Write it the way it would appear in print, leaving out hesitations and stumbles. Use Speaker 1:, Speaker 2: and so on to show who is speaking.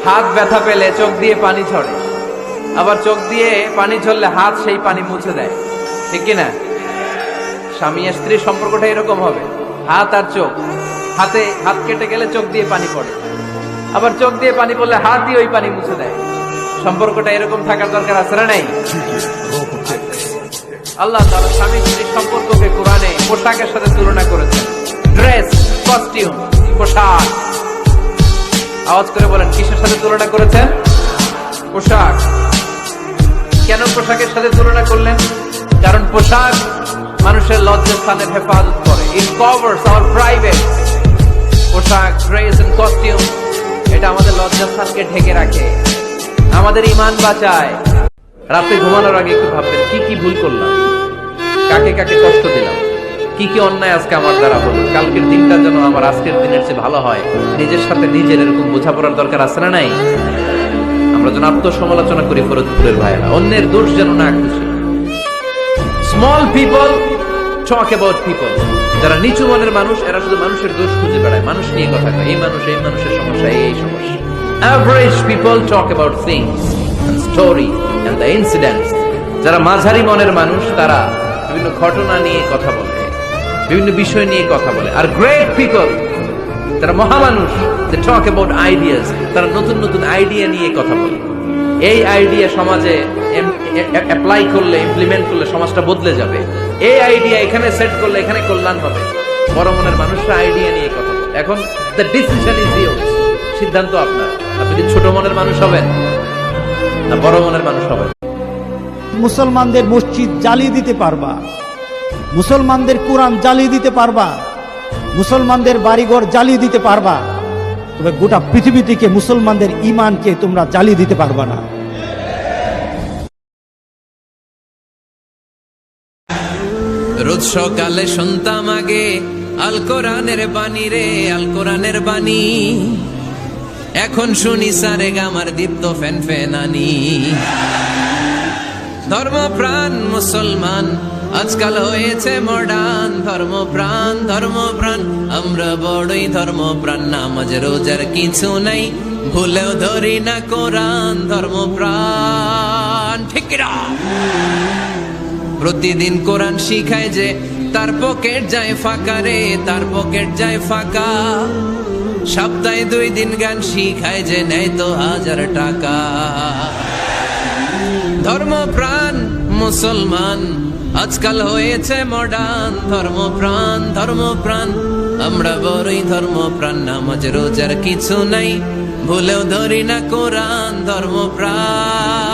Speaker 1: হাত ব্যথা পেলে চোখ দিয়ে পানি ঝরে, আবার চোখ দিয়ে পানি ঝরলে হাত সেই পানি মুছে দেয়, ঠিক কিনা? স্বামী আর স্ত্রীর সম্পর্কটা এরকম হবে, হাত আর চোখ। হাত কেটে গেলে চোখ দিয়ে পানি পড়ে, আবার চোখ দিয়ে পানি পড়লে হাত দিয়ে ওই পানি মুছে দেয়। সম্পর্কটা এরকম থাকার দরকার আছে না? নেই? আল্লাহ তাআলা স্বামী স্ত্রীর সম্পর্ককে কোরআনে পোশাকের সাথে তুলনা করেছেন। ড্রেস, কস্টিউম, পোশাক। আওয়াজ করে বলেন, কিসের সাথে তুলনা করেছেন? পোশাক। কেন পোশাকের সাথে তুলনা করলেন? কারণ পোশাক মানুষের লজ্জাস্থানের হেফাজত করে। ইট কভারস আওয়ার প্রাইভেট। পোশাক, ড্রেস এন্ড কস্টিউম, এটা আমাদের লজ্জাস্থানকে ঢেকে রাখে, আমাদের ঈমান বাঁচায়। রাতে ঘুমানোর আগে একটু ভাববেন, কি কি ভুল করলাম, কাকে কাকে কষ্ট দিলাম, কি কি অন্যায় আজকে আমার দ্বারা হলো। কালকের দিনটা যেন আমার আজকের দিনের চেয়ে ভালো হয়, নিজের সাথে নিজের এরকম বোঝাপড়ার দরকার আছে না? নাই? আমরা যেন আত্মসমালোচনা করি ফরিদপুরের ভাইয়েরা, অন্যের দোষ যেন না খুশি। Small people talk about people. যারা নিচু মনের মানুষ, এরা শুধু মানুষের দোষ খুঁজে বেড়ায়, মানুষ নিয়ে কথা কয়, এই মানুষের সমস্যা, এই সমস্যা। Average people talk about things and story and the incidents. যারা মাঝারি মনের মানুষ, তারা বিভিন্ন ঘটনা নিয়ে কথা বলে, বিভিন্ন বিষয় নিয়ে কথা বলে। আর গ্রেট পিপল, যারা মহামানুষ, they talk about ideas. তারা নতুন নতুন আইডিয়া নিয়ে কথা বলে। এই আইডিয়া সমাজে অ্যাপ্লাই করলে, ইমপ্লিমেন্ট করলে সমাজটা বদলে যাবে। এই আইডিয়া এখানে সেট করলে এখানে কল্যাণ হবে। বড় মনের মানুষরা আইডিয়া নিয়ে কথা বলে। এখন the decision is yours. সিদ্ধান্ত আপনার। আপনি কি ছোট মনের মানুষ হবেন না বড় মনের মানুষ হবেন?
Speaker 2: মুসলমানদের মসজিদ জ্বালিয়ে দিতে পারবা, মুসলমানদের কোরআন জ্বালিয়ে দিতে পারবা, মুসলমানদের বাড়িঘর জ্বালিয়ে দিতে পারবা, তবে গোটা পৃথিবী থেকে মুসলমানদের ঈমানকে তোমরা জ্বালিয়ে দিতে পারবা না।
Speaker 3: রোজ সকালে শুনতাম আগে আল কোরআনের বাণী রে, আল কোরআনের বাণী। এখন শুনি সারে গামার দীপ্ত ফ্যান ফ্যানানি। ধর্মপ্রাণ মুসলমান আজকাল হয়েছে মডার্ন। ধর্মপ্রাণ আমরা বড়ই ধর্মপ্রাণ। নামাজ রোজার কিছু নাই, ভুলেও ধরি না কোরআন। ধর্মপ্রাণ ঠিক না? প্রতিদিন কোরআন শিখায় যে তার পকেট যায় ফাঁকা রে, তার পকেট যায় ফাঁকা। সপ্তাহে 2 দিন গান শিখায় যে নেয় তো 1000 টাকা। ধর্মপ্রাণ মুসলমান আজকাল হয়েছে মডার্ন। ধর্মপ্রাণ আমরা বড়ই ধর্মপ্রাণ। নামাজ রোজার কিছু নাই, ভুলেও ধরি না কোরআন। ধর্মপ্রাণ